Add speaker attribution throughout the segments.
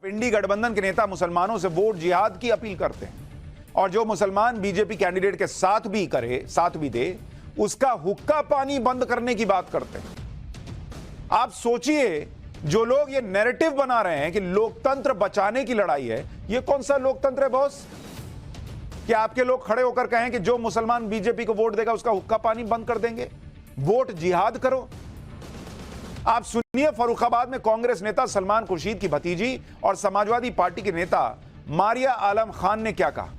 Speaker 1: इंडी गठबंधन के नेता मुसलमानों से वोट जिहाद की अपील करते हैं और जो मुसलमान बीजेपी कैंडिडेट के साथ भी दे उसका हुक्का पानी बंद करने की बात करते हैं। आप सोचिए, जो लोग ये नैरेटिव बना रहे हैं कि लोकतंत्र बचाने की लड़ाई है, ये कौन सा लोकतंत्र है बॉस? कि आपके लोग खड़े होकर कहें कि जो मुसलमान बीजेपी को वोट देगा उसका हुक्का पानी बंद कर देंगे? वोट जिहाद करो। आप सुनिए, फर्रुखाबाद में कांग्रेस नेता सलमान खुर्शीद की भतीजी और समाजवादी पार्टी के नेता मारिया आलम खान ने क्या कहा।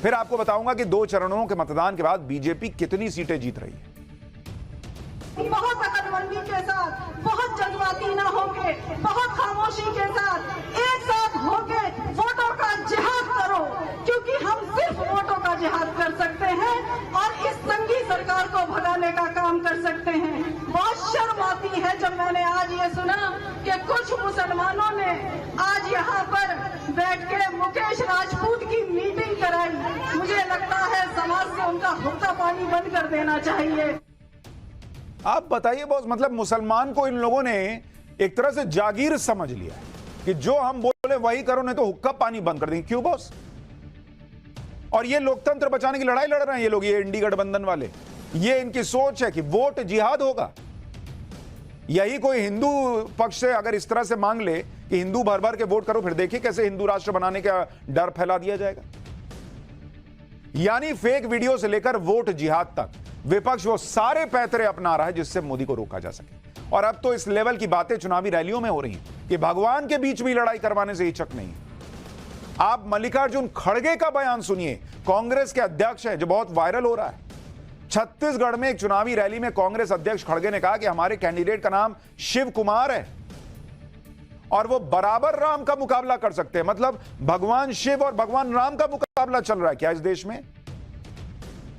Speaker 1: फिर आपको बताऊंगा कि 2 चरणों के मतदान के बाद बीजेपी कितनी सीटें जीत रही है।
Speaker 2: बहुत अकलमंदी के साथ, बहुत जज्बाती ना होके, बहुत खामोशी के साथ एक साथ होके वोटों का जिहाद करो, क्योंकि हम सिर्फ वोटों का जिहाद कर सकते हैं और इस संगी सरकार को भगाने का काम कर सकते हैं। बहुत शर्म आती है जब मैंने आज ये सुना कि कुछ मुसलमानों ने आज यहाँ पर बैठ के मुकेश राजपूत की मीटिंग कराई। मुझे लगता है समाज से उनका हुक्का पानी बंद कर देना चाहिए।
Speaker 1: आप बताइए बॉस, मतलब मुसलमान को इन लोगों ने एक तरह से जागीर समझ लिया है कि जो हम बोले वही करो, नहीं तो हुक्का पानी बंद कर देंगे। क्यों बॉस? और ये लोकतंत्र बचाने की लड़ाई लड़ रहे हैं ये लोग, ये इंडी गठबंधन वाले। ये इनकी सोच है कि वोट जिहाद होगा। यही कोई हिंदू पक्ष से अगर इस तरह से मांग ले कि हिंदू भर भर के वोट करो, फिर देखिए कैसे हिंदू राष्ट्र बनाने का डर फैला दिया जाएगा। यानी फेक वीडियो से लेकर वोट जिहाद तक विपक्ष वो सारे पैतरे अपना रहा है जिससे मोदी को रोका जा सके। और अब तो इस लेवल की बातें चुनावी रैलियों में हो रही हैं कि भगवान के बीच भी लड़ाई करवाने से हिचक नहीं। आप मल्लिकार्जुन खड़गे का बयान सुनिए, कांग्रेस के अध्यक्ष है, जो बहुत वायरल हो रहा है। छत्तीसगढ़ में एक चुनावी रैली में कांग्रेस अध्यक्ष खड़गे ने कहा कि हमारे कैंडिडेट का नाम शिव कुमार है और वो बराबर राम का मुकाबला कर सकते हैं। मतलब भगवान शिव और भगवान राम का मुकाबला चल रहा है क्या इस देश में?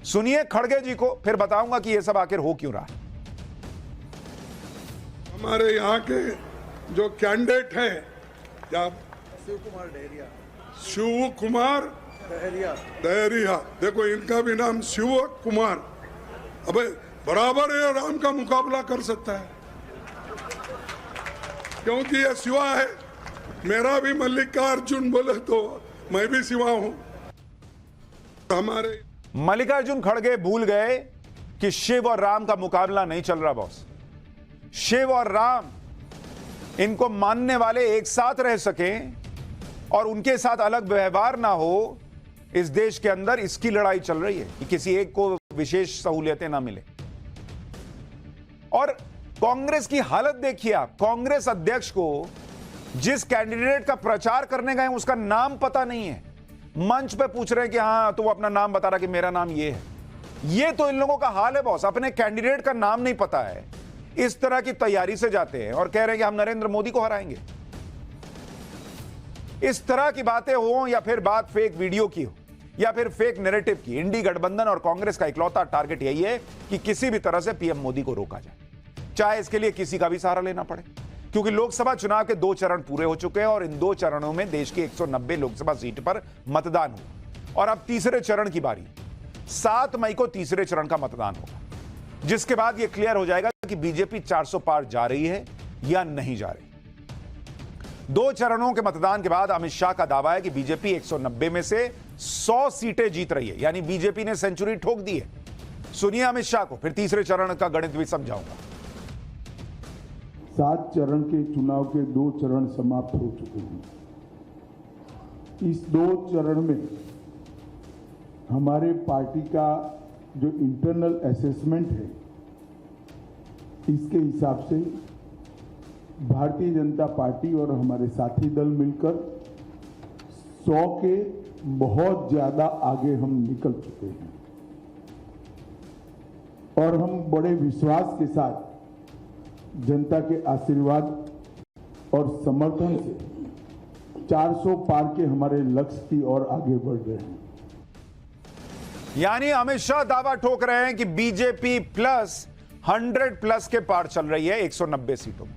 Speaker 1: सुनिए खड़गे जी को, फिर बताऊंगा कि यह सब आखिर हो क्यों रहा है।
Speaker 3: हमारे यहाँ के जो कैंडिडेट हैं, क्या
Speaker 4: शिव कुमार डहरिया,
Speaker 3: शिव कुमार डहरिया, देखो इनका भी नाम शिव कुमार। अबे बराबर है, राम का मुकाबला कर सकता है क्योंकि ये शिवा है। मेरा भी मल्लिकार्जुन बोले तो मैं भी शिवा हूं। हमारे
Speaker 1: मल्लिकार्जुन खड़गे भूल गए कि शिव और राम का मुकाबला नहीं चल रहा बॉस। शिव और राम, इनको मानने वाले एक साथ रह सकें और उनके साथ अलग व्यवहार ना हो, इस देश के अंदर इसकी लड़ाई चल रही है कि किसी एक को विशेष सहूलियतें ना मिले। और कांग्रेस की हालत देखिए आप, कांग्रेस अध्यक्ष को जिस कैंडिडेट का प्रचार करने गए उसका नाम पता नहीं है। मंच पे पूछ रहे हैं कि हाँ तो वो अपना नाम बता रहा कि मेरा नाम ये है। ये तो इन लोगों का हाल है बॉस, अपने कैंडिडेट का नाम नहीं पता है, इस तरह की तैयारी से जाते हैं और कह रहे हैं कि हम नरेंद्र मोदी को हराएंगे। इस तरह की बातें हो या फिर बात फेक वीडियो की हो या फिर फेक नैरेटिव की, इंडी गठबंधन और कांग्रेस का इकलौता टारगेट यही है कि किसी भी तरह से पीएम मोदी को रोका जाए, चाहे इसके लिए किसी का भी सहारा लेना पड़े। क्योंकि लोकसभा चुनाव के 2 चरण पूरे हो चुके हैं और इन 2 चरणों में देश की 190 लोकसभा सीट पर मतदान हुआ और अब तीसरे चरण की बारी। 7 मई को तीसरे चरण का मतदान होगा, जिसके बाद यह क्लियर हो जाएगा कि बीजेपी 400 पार जा रही है या नहीं जा रही। 2 चरणों के मतदान के बाद अमित शाह का दावा है कि बीजेपी 190 में से 100 सीटें जीत रही है, यानी बीजेपी ने सेंचुरी ठोक दी है। सुनिए अमित शाह को, फिर तीसरे चरण का गणित भी समझाऊंगा।
Speaker 5: 7 चरण के चुनाव के 2 चरण समाप्त हो चुके हैं। इस 2 चरण में हमारे पार्टी का जो इंटरनल असेसमेंट है, इसके हिसाब से भारतीय जनता पार्टी और हमारे साथी दल मिलकर 100 के बहुत ज्यादा आगे हम निकल चुके हैं और हम बड़े विश्वास के साथ जनता के आशीर्वाद और समर्थन से 400 पार के हमारे लक्ष्य की ओर आगे बढ़ रहे हैं।
Speaker 1: यानी अमित शाह दावा ठोक रहे हैं कि बीजेपी प्लस 100+ के पार चल रही है 190 सीटों में।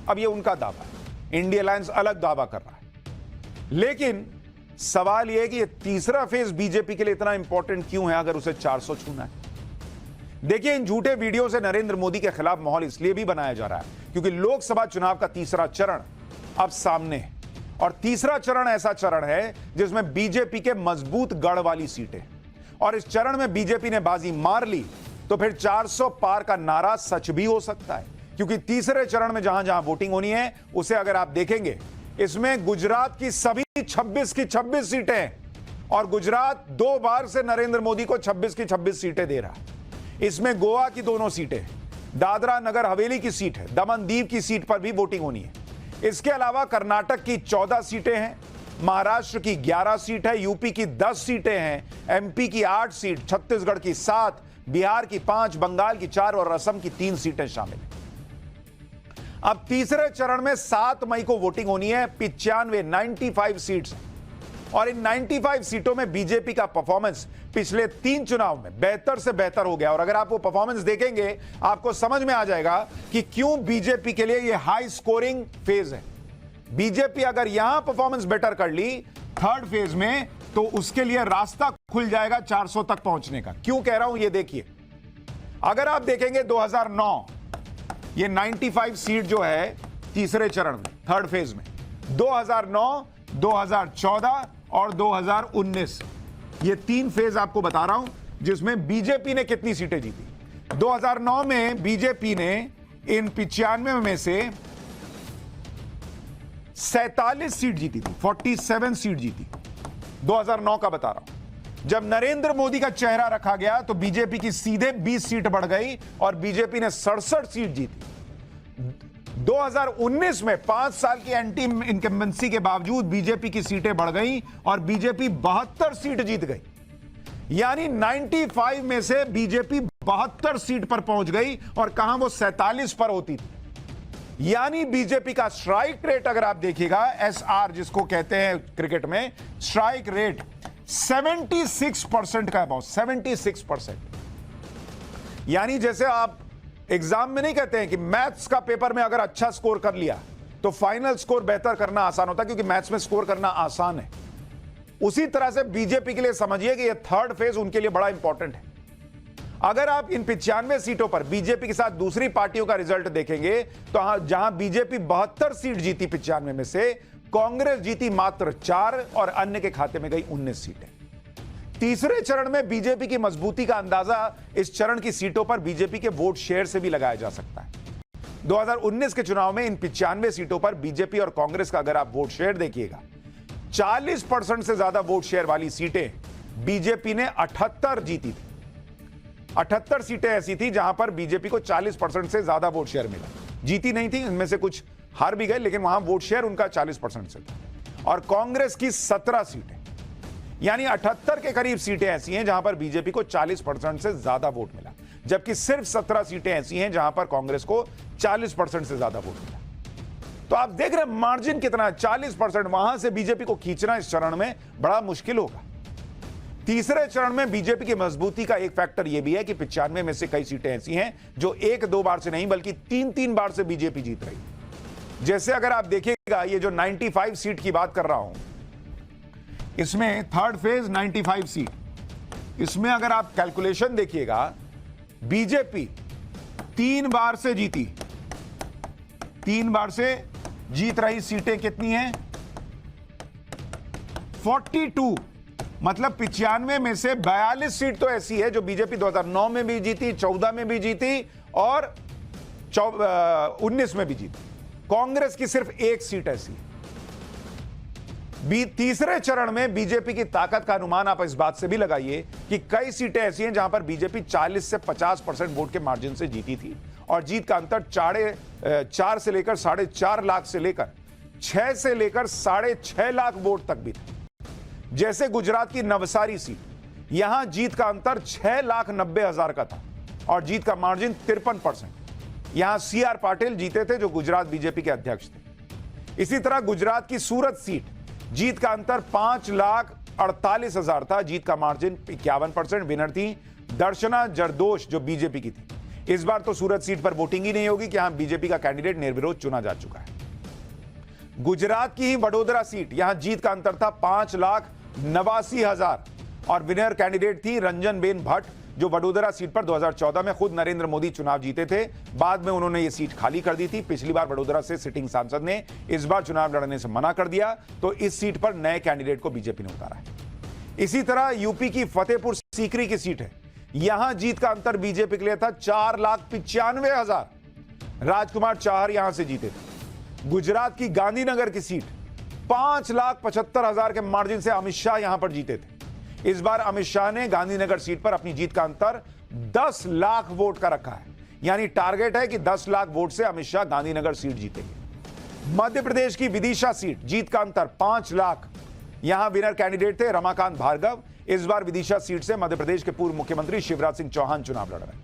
Speaker 1: अब ये उनका दावा है, इंडिया अलायंस अलग दावा कर रहा है। लेकिन सवाल यह है कि ये तीसरा फेज बीजेपी के लिए इतना इंपॉर्टेंट क्यों है अगर उसे 400 छूना है। देखिए, इन झूठे वीडियो से नरेंद्र मोदी के खिलाफ माहौल इसलिए भी बनाया जा रहा है क्योंकि लोकसभा चुनाव का तीसरा चरण अब सामने है और तीसरा चरण ऐसा चरण है जिसमें बीजेपी के मजबूत गढ़ वाली सीटें, और इस चरण में बीजेपी ने बाजी मार ली तो फिर 400 पार का नारा सच भी हो सकता है, क्योंकि तीसरे चरण में जहां जहां वोटिंग होनी है उसे अगर आप देखेंगे, इसमें गुजरात की सभी 26 की 26 सीटें हैं और गुजरात 2 बार से नरेंद्र मोदी को 26 की 26 सीटें दे रहा है। इसमें गोवा की दोनों सीटें, दादरा नगर हवेली की सीट है, दमन दीव की सीट पर भी वोटिंग होनी है। इसके अलावा कर्नाटक की 14 सीटें हैं, महाराष्ट्र की 11 सीट है, यूपी की 10 सीटें हैं, एमपी की 8 सीट, छत्तीसगढ़ की 7, बिहार की 5, बंगाल की 4 और असम की 3 सीटें शामिल हैं। अब तीसरे चरण में 7 मई को वोटिंग होनी है, 95 सीट्स, और इन 95 सीटों में बीजेपी का परफॉर्मेंस पिछले 3 चुनाव में बेहतर से बेहतर हो गया। और अगर आप वो परफॉर्मेंस देखेंगे आपको समझ में आ जाएगा कि क्यों बीजेपी के लिए ये हाई स्कोरिंग फेज है। बीजेपी अगर यहां परफॉर्मेंस बेटर कर ली थर्ड फेज में तो उसके लिए रास्ता खुल जाएगा 400 तक पहुंचने का। क्यों कह रहा हूं ये देखिए, अगर आप देखेंगे 2009 ये 95 सीट जो है तीसरे चरण में थर्ड फेज में, 2009, 2014 और 2019 ये 3 फेज आपको बता रहा हूं जिसमें बीजेपी ने कितनी सीटें जीती। 2009 में बीजेपी ने इन 95 में से 47 सीट जीती थी, 47 सीट जीती। 2009 का बता रहा हूं। जब नरेंद्र मोदी का चेहरा रखा गया तो बीजेपी की सीधे 20 सीट बढ़ गई और बीजेपी ने 67 सीट जीती। 2019 में 5 साल की एंटी इनकम्बेंसी के बावजूद बीजेपी की सीटें बढ़ गई और बीजेपी 72 सीट जीत गई। यानी 95 में से बीजेपी 72 सीट पर पहुंच गई और कहां वो 47 पर होती थी। यानी बीजेपी का स्ट्राइक रेट अगर आप देखिएगा, एसआर जिसको कहते हैं क्रिकेट में, स्ट्राइक रेट 76% का है बॉस, 76%। यानी जैसे आप एग्जाम में नहीं कहते हैं कि मैथ्स का पेपर में अगर अच्छा स्कोर कर लिया तो फाइनल स्कोर बेहतर करना आसान होता है, क्योंकि मैथ्स में स्कोर करना आसान है। उसी तरह से बीजेपी के लिए समझिए कि यह थर्ड फेज उनके लिए बड़ा इंपॉर्टेंट है। अगर आप इन 95 सीटों पर बीजेपी के साथ दूसरी पार्टियों का रिजल्ट देखेंगे तो जहां बीजेपी 72 सीट जीती 95 में से, कांग्रेस जीती मात्र 4 और अन्य के खाते में गई 19 सीटें। तीसरे चरण में बीजेपी की मजबूती का अंदाजा इस चरण की सीटों पर बीजेपी के वोट शेयर से भी लगाया जा सकता है। 2019 के चुनाव में इन 95 सीटों पर बीजेपी और कांग्रेस का अगर आप वोट शेयर देखिएगा, 40% से ज्यादा वोट शेयर वाली सीटें बीजेपी ने 78 जीती थी। 78 सीटें ऐसी थी जहां पर बीजेपी को 40% से ज्यादा वोट शेयर मिला। जीती नहीं थी, इनमें से कुछ हार भी गए, लेकिन वहां वोट शेयर उनका 40% से था। और कांग्रेस की 17 सीटें, यानी 78 के करीब सीटें ऐसी हैं जहां पर बीजेपी को 40% से ज्यादा वोट मिला, जबकि सिर्फ 17 सीटें ऐसी हैं जहां पर कांग्रेस को 40% से ज्यादा वोट मिला। तो आप देख रहे हैं मार्जिन कितना है, 40%। वहां से बीजेपी को खींचना इस चरण में बड़ा मुश्किल होगा। तीसरे चरण में बीजेपी की मजबूती का एक फैक्टर यह भी है कि 95 में से कई सीटें ऐसी हैं जो 1-2 बार से नहीं बल्कि 3-3 बार से बीजेपी जीत रही। जैसे अगर आप देखिएगा ये जो 95 सीट की बात कर रहा हूं, इसमें थर्ड फेज 95 सीट, इसमें अगर आप कैलकुलेशन देखिएगा, बीजेपी 3 बार से जीती, 3 बार से जीत रही सीटें कितनी हैं? 42। मतलब 95 में से 42 सीट तो ऐसी है जो बीजेपी 2009 में भी जीती, 14 में भी जीती और 19 में भी जीती। कांग्रेस की सिर्फ 1 सीट ऐसी है। तीसरे चरण में बीजेपी की ताकत का अनुमान आप इस बात से भी लगाइए कि कई सीटें ऐसी हैं जहां पर बीजेपी 40 से 50% वोट के मार्जिन से जीती थी और जीत का अंतर 4 से लेकर 4.5 लाख से लेकर 6 से लेकर 6.5 लाख वोट तक भी था। जैसे गुजरात की नवसारी सीट, यहां जीत का अंतर 6,90,000 का था और जीत का मार्जिन 53%। यहां CR पाटिल जीते थे जो गुजरात बीजेपी के अध्यक्ष थे। इसी तरह गुजरात की सूरत सीट, जीत का अंतर 5,48,000 था, जीत का मार्जिन 51%। विनर थी दर्शना जरदोश जो बीजेपी की थी। इस बार तो सूरत सीट पर वोटिंग ही नहीं होगी कि यहां बीजेपी का कैंडिडेट निर्विरोध चुना जा चुका है। गुजरात की ही वडोदरा सीट, यहां जीत का अंतर था 5,89,000 और विनर कैंडिडेट थी रंजन बेन भट्ट जो वडोदरा सीट पर 2014 में खुद नरेंद्र मोदी चुनाव जीते थे। बाद में उन्होंने ये सीट खाली कर दी थी। पिछली बार वडोदरा से सिटिंग सांसद ने इस बार चुनाव लड़ने से मना कर दिया, तो इस सीट पर नए कैंडिडेट को बीजेपी ने उतारा है। इसी तरह यूपी की फतेहपुर सीकरी की सीट है। यहां जीत का अंतर बीजेपी के लिए था 4,95,000। राजकुमार चाहर यहां से जीते थे। गुजरात की गांधीनगर की सीट 5,75,000 के मार्जिन से अमित शाह यहां पर जीते थे। इस बार अमित शाह ने गांधीनगर सीट पर अपनी जीत का अंतर 10 लाख वोट का रखा है, यानी टारगेट है कि 10 लाख वोट से अमित शाह गांधीनगर सीट जीतेंगे। मध्य प्रदेश की विदिशा सीट, जीत का अंतर 5 लाख। यहां विनर कैंडिडेट थे रमाकांत भार्गव। इस बार विदिशा सीट से मध्य प्रदेश के पूर्व मुख्यमंत्री शिवराज सिंह चौहान चुनाव लड़ रहे हैं।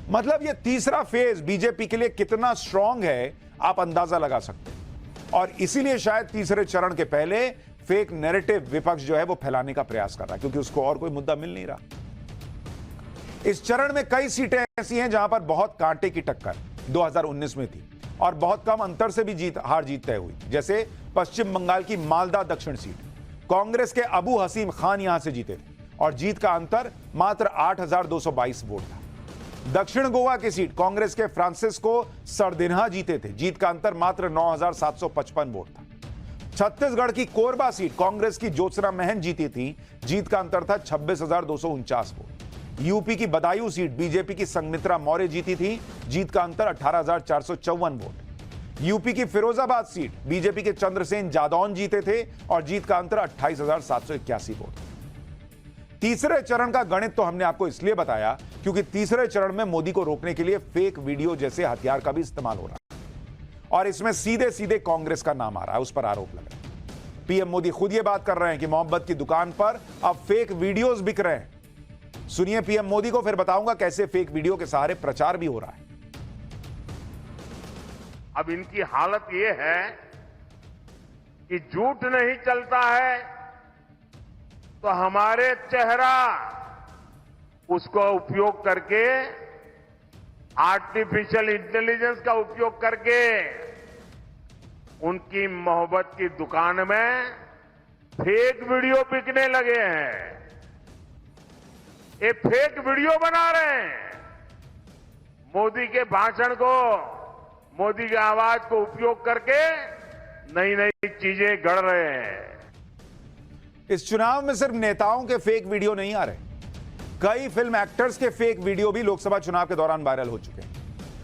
Speaker 1: मतलब यह तीसरा फेज बीजेपी के लिए कितना स्ट्रांग है, आप अंदाजा लगा सकते हैं। और इसीलिए शायद तीसरे चरण के पहले फेक नैरेटिव विपक्ष जो है वो फैलाने का प्रयास कर रहा है, क्योंकि उसको और कोई मुद्दा मिल नहीं रहा। इस चरण में कई सीटें ऐसी हैं जहां पर बहुत कांटे की टक्कर 2019 में थी और बहुत कम अंतर से भी हार जीत तय हुई। जैसे पश्चिम बंगाल की मालदा दक्षिण सीट, कांग्रेस के अबू हसीम खान यहां से जीते थे और जीत का अंतर मात्र 8,222 वोट था। दक्षिण गोवा की सीट, कांग्रेस के फ्रांसिस्को सरदिन्हा जीते थे। जीत का अंतर मात्र 9,755 वोट था। छत्तीसगढ़ की कोरबा सीट, कांग्रेस की ज्योत्सना महन जीती थी। जीत का अंतर था 26,249 वोट। यूपी की बदायूं सीट, बीजेपी की संगमित्रा मौर्य जीती थी। जीत का अंतर 18,454 वोट। यूपी की फिरोजाबाद सीट, बीजेपी के चंद्रसेन जादौन जीते थे और जीत का अंतर 28,781 वोट। तीसरे चरण का गणित तो हमने आपको इसलिए बताया क्योंकि तीसरे चरण में मोदी को रोकने के लिए फेक वीडियो जैसे हथियार का भी इस्तेमाल हो रहा है और इसमें सीधे सीधे कांग्रेस का नाम आ रहा है, उस पर आरोप लग रहा है। पीएम मोदी खुद ये बात कर रहे हैं कि मोहब्बत की दुकान पर अब फेक वीडियोस बिक रहे हैं। सुनिए पीएम मोदी को, फिर बताऊंगा कैसे फेक वीडियो के सहारे प्रचार भी हो रहा है।
Speaker 4: अब इनकी हालत यह है कि झूठ नहीं चलता है तो हमारे चेहरा उसको उपयोग करके, आर्टिफिशियल इंटेलिजेंस का उपयोग करके उनकी मोहब्बत की दुकान में फेक वीडियो बिकने लगे हैं। ये फेक वीडियो बना रहे हैं। मोदी के भाषण को, मोदी की आवाज को उपयोग करके नई नई चीजें गढ़ रहे हैं।
Speaker 1: इस चुनाव में सिर्फ नेताओं के फेक वीडियो नहीं आ रहे, कई फिल्म एक्टर्स के फेक वीडियो भी लोकसभा चुनाव के दौरान वायरल हो चुके हैं।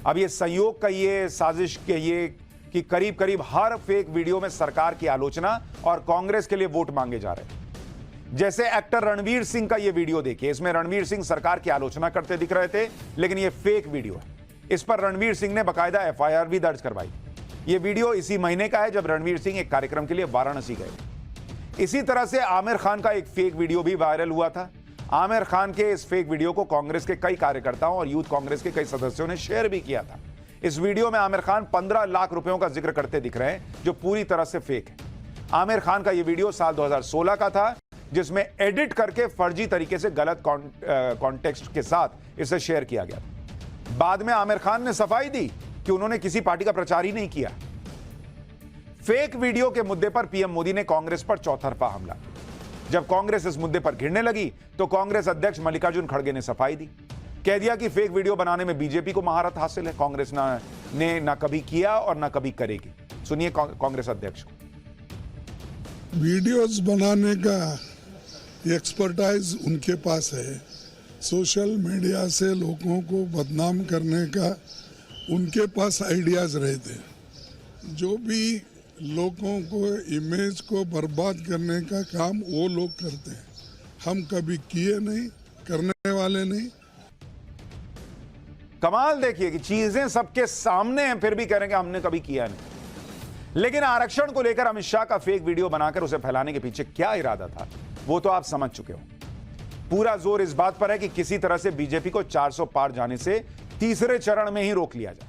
Speaker 1: अब ये संयोग कहिए, साजिश कहिए कि करीब करीब हर फेक वीडियो में सरकार की आलोचना और कांग्रेस के लिए वोट मांगे जा रहे हैं। जैसे एक्टर रणवीर सिंह का ये वीडियो देखिए, इसमें रणवीर सिंह सरकार की आलोचना करते दिख रहे थे, लेकिन ये फेक वीडियो है। इस पर रणवीर सिंह ने बाकायदा एफआईआर भी दर्ज करवाई। ये वीडियो इसी महीने का है जब रणवीर सिंह एक कार्यक्रम के लिए वाराणसी गए। इसी तरह से आमिर खान का एक फेक वीडियो भी वायरल हुआ था। आमिर खान के इस फेक वीडियो को कांग्रेस के कई कार्यकर्ताओं और यूथ कांग्रेस के कई सदस्यों ने शेयर भी किया था। इस वीडियो में आमिर खान 15 लाख रुपयों का जिक्र करते दिख रहे हैं, जो पूरी तरह से फेक है। आमिर खान का यह वीडियो साल 2016 का था, जिसमें एडिट करके फर्जी तरीके से गलत कॉन्टेक्स्ट के साथ इसे शेयर किया गया। बाद में आमिर खान ने सफाई दी कि उन्होंने किसी पार्टी का प्रचार ही नहीं किया। फेक वीडियो के मुद्दे पर पीएम मोदी ने कांग्रेस पर चौतरफा हमला किया। जब कांग्रेस इस मुद्दे पर घिरने लगी तो कांग्रेस अध्यक्ष मल्लिकार्जुन खड़गे ने सफाई दी, कह दिया कि फेक वीडियो बनाने में बीजेपी को महारत हासिल है, कांग्रेस ने ना कभी किया और ना कभी करेगी। सुनिए कांग्रेस अध्यक्ष को।
Speaker 3: वीडियोस बनाने का एक्सपर्टाइज उनके पास है, सोशल मीडिया से लोगों को बदनाम करने का उनके पास आइडियाज रहते हैं। जो भी लोगों को, इमेज को बर्बाद करने का काम वो लोग करते हैं। हम कभी किए नहीं, करने वाले नहीं।
Speaker 1: कमाल देखिए कि चीजें सबके सामने हैं, फिर भी कह रहे हैं कि हमने कभी किया नहीं। लेकिन आरक्षण को लेकर अमित शाह का फेक वीडियो बनाकर उसे फैलाने के पीछे क्या इरादा था, वो तो आप समझ चुके हो। पूरा जोर इस बात पर है कि किसी तरह से बीजेपी को 400 पार जाने से तीसरे चरण में ही रोक लिया जाए।